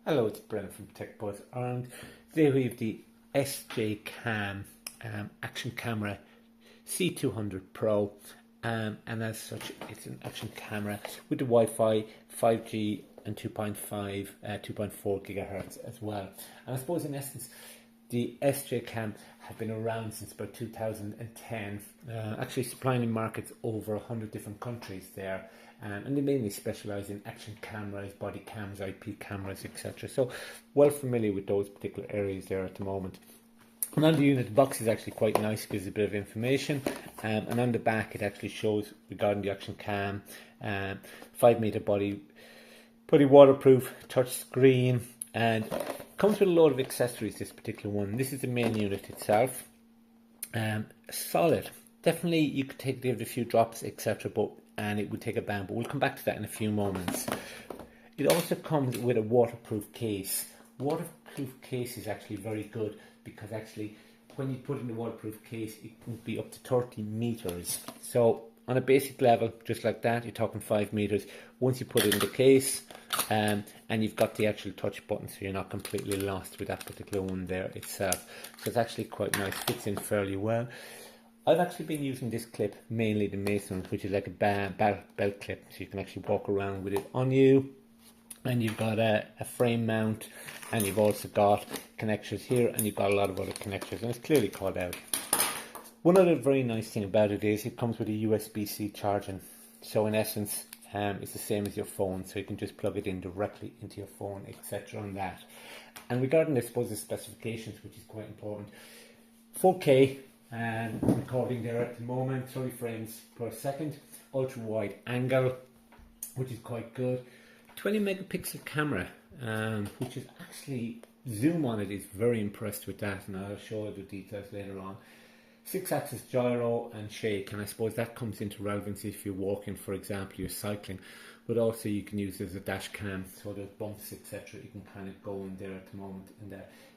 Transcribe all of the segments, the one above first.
Hello, it's Brendan from Tech Buzz, and today we have the SJCAM Action Camera C200 Pro, and as such it's an action camera with the Wi-Fi, 5G and 2.5, 2.4 gigahertz as well. And I suppose in essence the SJCAM have been around since about 2010, actually supplying in markets over 100 different countries there. And they mainly specialise in action cameras, body cams, IP cameras, etc. So well familiar with those particular areas there at the moment. And on the unit, the box is actually quite nice, gives a bit of information. And on the back it actually shows regarding the action cam, 5 meter body, pretty waterproof, touch screen, and comes with a load of accessories, this particular one. This is the main unit itself. Solid. Definitely you could give it a few drops, etc. And it would take a bang, but we'll come back to that in a few moments. It also comes with a waterproof case. Waterproof case is actually very good because actually when you put it in the waterproof case it can be up to 30 meters. So on a basic level, just like that, you're talking 5 meters. Once you put it in the case, and you've got the actual touch button, so you're not completely lost with that particular one there itself. So it's actually quite nice, fits in fairly well. I've actually been using this clip, mainly the Mason, which is like a belt clip, so you can actually walk around with it on you. And you've got a frame mount, and you've also got connectors here, and you've got a lot of other connectors, and it's clearly called out. One other very nice thing about it is it comes with a USB-C charging. So in essence, it's the same as your phone, so you can just plug it in directly into your phone, etc. on that. And regarding, I suppose, the specifications, which is quite important, 4K. Recording there at the moment, 30 frames per second, ultra wide angle, which is quite good. 20 megapixel camera, which is actually, zoom on it is very impressed with that, and I'll show you the details later on. 6-axis gyro and shake, and I suppose that comes into relevance if you're walking, for example, you're cycling, but also you can use it as a dash cam, so there's bumps, etc. You can kind of go in there at the moment. And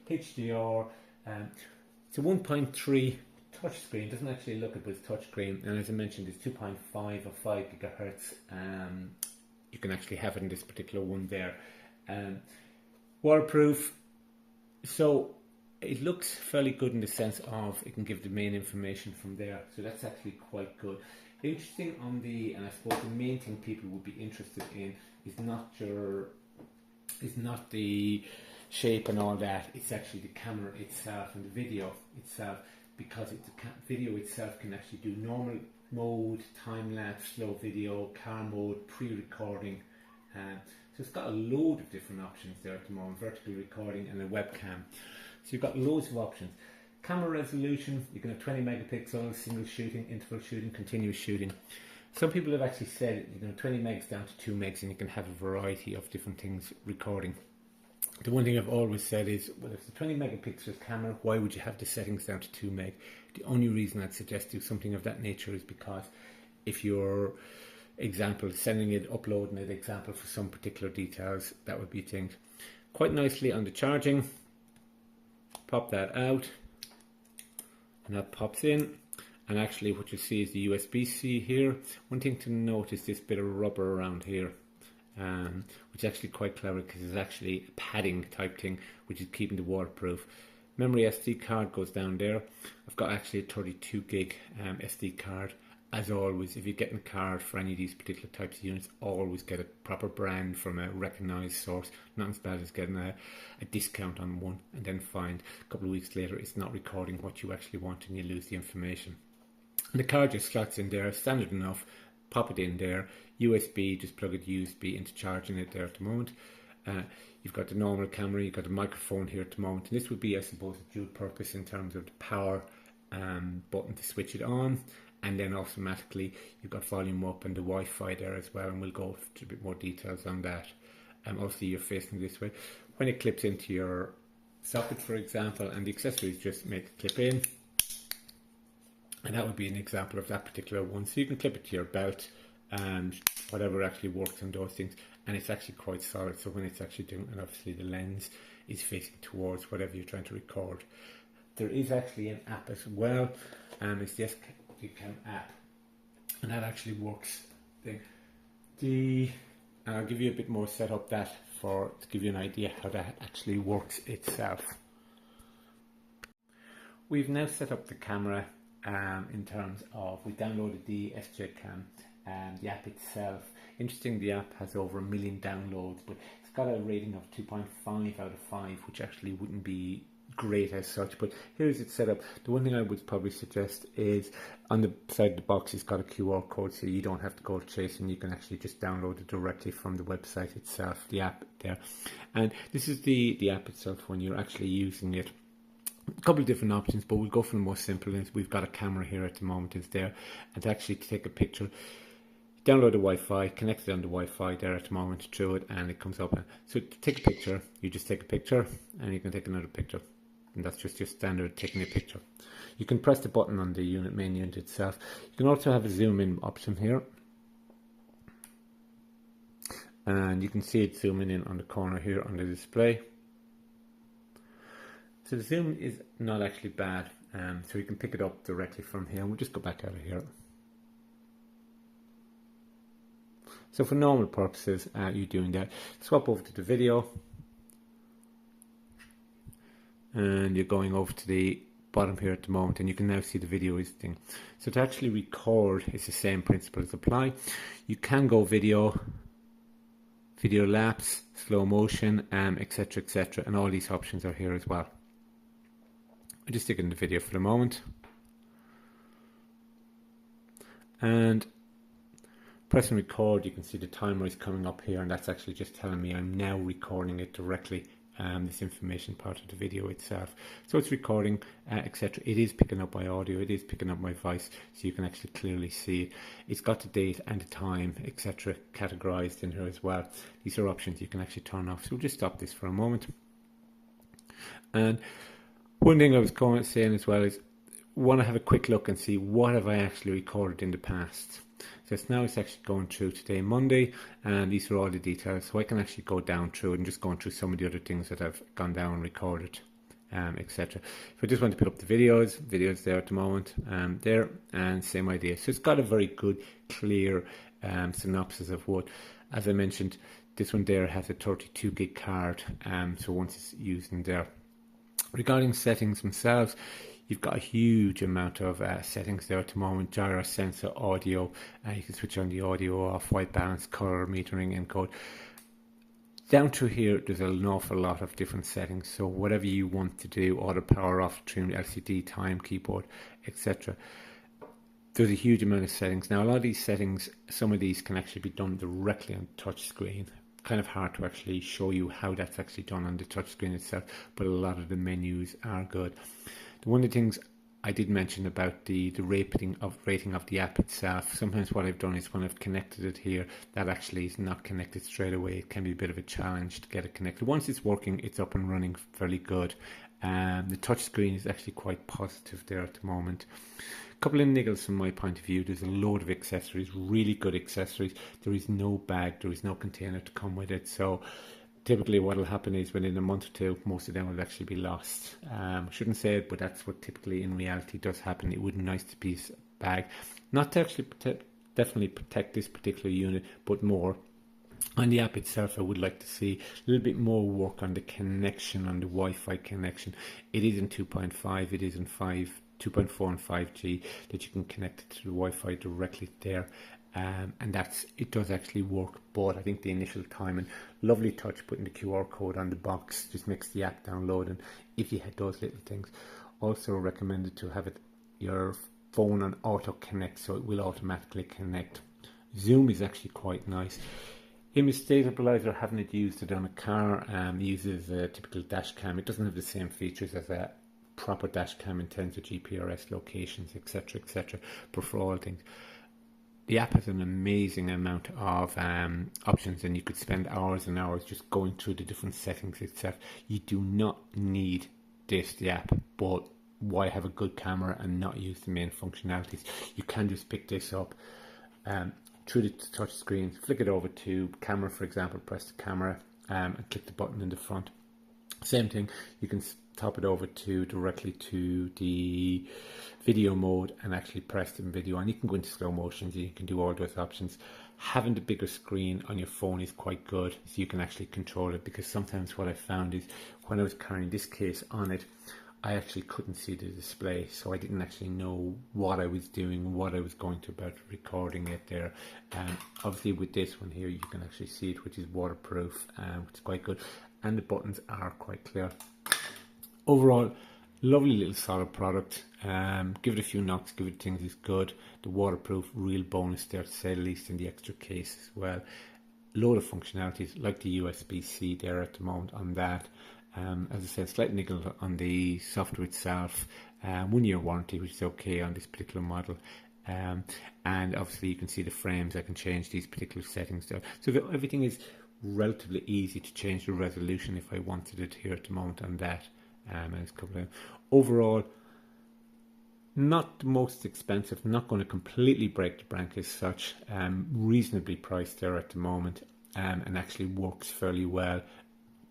HDR, it's a 1.3 touch screen, doesn't actually look at this touch screen, and as I mentioned, it's 2.5 or 5 gigahertz. You can actually have it in this particular one there. Waterproof, so it looks fairly good in the sense of it can give the main information from there, so that's actually quite good. Interesting on the, and I suppose the main thing people would be interested in is not the shape and all that, it's actually the camera itself and the video itself, because the video itself can actually do normal mode, time-lapse, slow video, car mode, pre-recording. So it's got a load of different options there at the moment, vertical recording and a webcam. So you've got loads of options. Camera resolution, you can have 20 megapixels, single shooting, interval shooting, continuous shooting. Some people have actually said, 20 megs down to 2 megs, and you can have a variety of different things recording. The one thing I've always said is, well, if it's a 20 megapixel camera, why would you have the settings down to 2 meg? The only reason I'd suggest do something of that nature is because if you're, example, sending it, uploading it, example, for some particular details, that would be things. Quite nicely on the charging, pop that out, and that pops in. And actually what you see is the USB-C here. One thing to note is this bit of rubber around here. Which is actually quite clever because it's actually a padding type thing, which is keeping the waterproof. Memory SD card goes down there. I've got actually a 32 gig SD card. As always, if you're getting a card for any of these particular types of units, always get a proper brand from a recognised source. Not as bad as getting a discount on one and then find a couple of weeks later it's not recording what you actually want and you lose the information. And the card just slots in there, standard enough. Pop it in there, USB, just plug it USB into charging it there at the moment. You've got the normal camera, you've got the microphone here at the moment, and this would be, I suppose, a dual purpose in terms of the power button to switch it on, and then automatically you've got volume up and the Wi-Fi there as well, and we'll go into a bit more details on that. Obviously you're facing this way. When it clips into your socket, for example, and the accessories just make it clip in, and that would be an example of that particular one. So you can clip it to your belt and whatever actually works on those things, and it's actually quite solid. So when it's actually doing, and obviously the lens is facing towards whatever you're trying to record. There is actually an app as well, it's the SJCAM app, and that actually works. The And I'll give you a bit more setup to give you an idea how that actually works itself. We've now set up the camera in terms of, we downloaded the SJCAM and the app itself. Interesting, the app has over 1 million downloads, but it's got a rating of 2.5 out of 5, which actually wouldn't be great as such. But here's it set up. The one thing I would probably suggest is on the side of the box, it's got a QR code, so you don't have to go chasing. You can actually just download it directly from the website itself, the app there. And this is the app itself when you're actually using it. A couple of different options, but we'll go for the most simple. We've got a camera here at the moment, it's there, and to actually take a picture, download the Wi-Fi, connect it on the Wi-Fi there at the moment through it, and it comes up. So to take a picture, you just take a picture, and you can take another picture, and that's just your standard taking a picture. You can press the button on the main unit itself. You can also have a zoom in option here, and you can see it zooming in on the corner here on the display. So the zoom is not actually bad, so you can pick it up directly from here. We'll just go back out of here. So for normal purposes, you're doing that. Swap over to the video, and you're going over to the bottom here at the moment, and you can now see the video is thing. So to actually record, it's the same principles apply. You can go video lapse, slow motion, etc., etc., and all these options are here as well. I'll just stick in the video for the moment, and press and record. You can see the timer is coming up here, and that's actually just telling me I'm now recording it directly, this information part of the video itself. So it's recording, etc. It is picking up my audio, it is picking up my voice, so you can actually clearly see it. It's got the date and the time, etc. categorized in here as well. These are options you can actually turn off. So we'll just stop this for a moment. And one thing I was saying as well is, want to have a quick look and see what have I actually recorded in the past. So it's actually going through today, Monday, and these are all the details. So I can actually go down through and just going through some of the other things that I've gone down and recorded, etc. If I just want to pick up the videos there at the moment, there, and same idea. So it's got a very good, clear synopsis of what, as I mentioned, this one there has a 32 gig card, so once it's used in there. Regarding settings themselves, you've got a huge amount of settings there at the moment. Gyro, sensor, audio, you can switch on the audio off, white balance, color, metering, encode. Down through here, there's an awful lot of different settings. So whatever you want to do, auto power off, trim, LCD, time, keyboard, etc. There's a huge amount of settings. Now, a lot of these settings, some of these can actually be done directly on touch screen. Kind of hard to actually show you how that's actually done on the touch screen itself, but a lot of the menus are good. One of the things I did mention about the rating of the app itself, sometimes what I've done is when I've connected it here, that actually is not connected straight away. It can be a bit of a challenge to get it connected. Once it's working, it's up and running fairly good. The touch screen is actually quite positive there at the moment. A couple of niggles from my point of view. There's a load of accessories, really good accessories. There is no bag, there is no container to come with it. So typically what will happen is within a month or two, most of them will actually be lost. I shouldn't say it, but that's what typically in reality does happen. It would be nice to be a bag, not to actually definitely protect this particular unit, but more on the app itself. I would like to see a little bit more work on the connection, on the Wi-Fi connection. It is in 2.5, it is in 2.4 and 5G that you can connect it to the Wi-Fi directly there. And it does actually work, but I think the initial time and lovely touch putting the QR code on the box just makes the app download. And if you had those little things, also recommended to have your phone on auto connect, so it will automatically connect. Zoom is actually quite nice. Image stabilizer, haven't used it on a car, uses a typical dash cam. It doesn't have the same features as a proper dash cam in terms of GPRS locations, etc., etc. But for all things, the app has an amazing amount of options, and you could spend hours and hours just going through the different settings itself. You do not need the app, but why have a good camera and not use the main functionalities? You can just pick this up through the touch screen, flick it over to camera, for example, press the camera and click the button in the front. Same thing, you can top it over directly to the video mode and actually press the video, and you can go into slow motion, you can do all those options. having the bigger screen on your phone is quite good, so you can actually control it, because sometimes what I found is when I was carrying this case on it, I actually couldn't see the display, so I didn't actually know what I was doing, what I was going to about recording it there. Obviously with this one here you can actually see it, which is waterproof, which is quite good, and the buttons are quite clear. Overall, lovely little solid product. Give it a few knocks, give it things, is good. The waterproof, real bonus there to say the least, in the extra case as well. Load of functionalities like the USB-C there at the moment on that. As I said, slight niggle on the software itself. 1 year warranty, which is okay on this particular model. And obviously you can see the frames. I can change these particular settings there. So everything is relatively easy to change the resolution if I wanted it here at the moment on that. And it's covered. Overall, not the most expensive, not going to completely break the bank as such. Reasonably priced there at the moment, and actually works fairly well.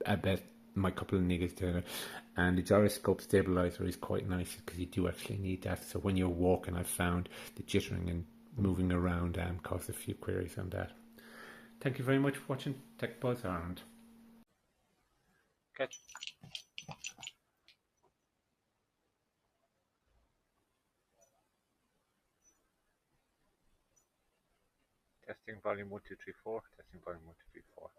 I bet my couple of niggles there, and the gyroscope stabilizer is quite nice because you do actually need that. So when you're walking, I've found the jittering and moving around caused a few queries on that. Thank you very much for watching Tech Buzz Ireland. Catch. Testing volume 1 2 3 4. Testing volume 1 2 3 4.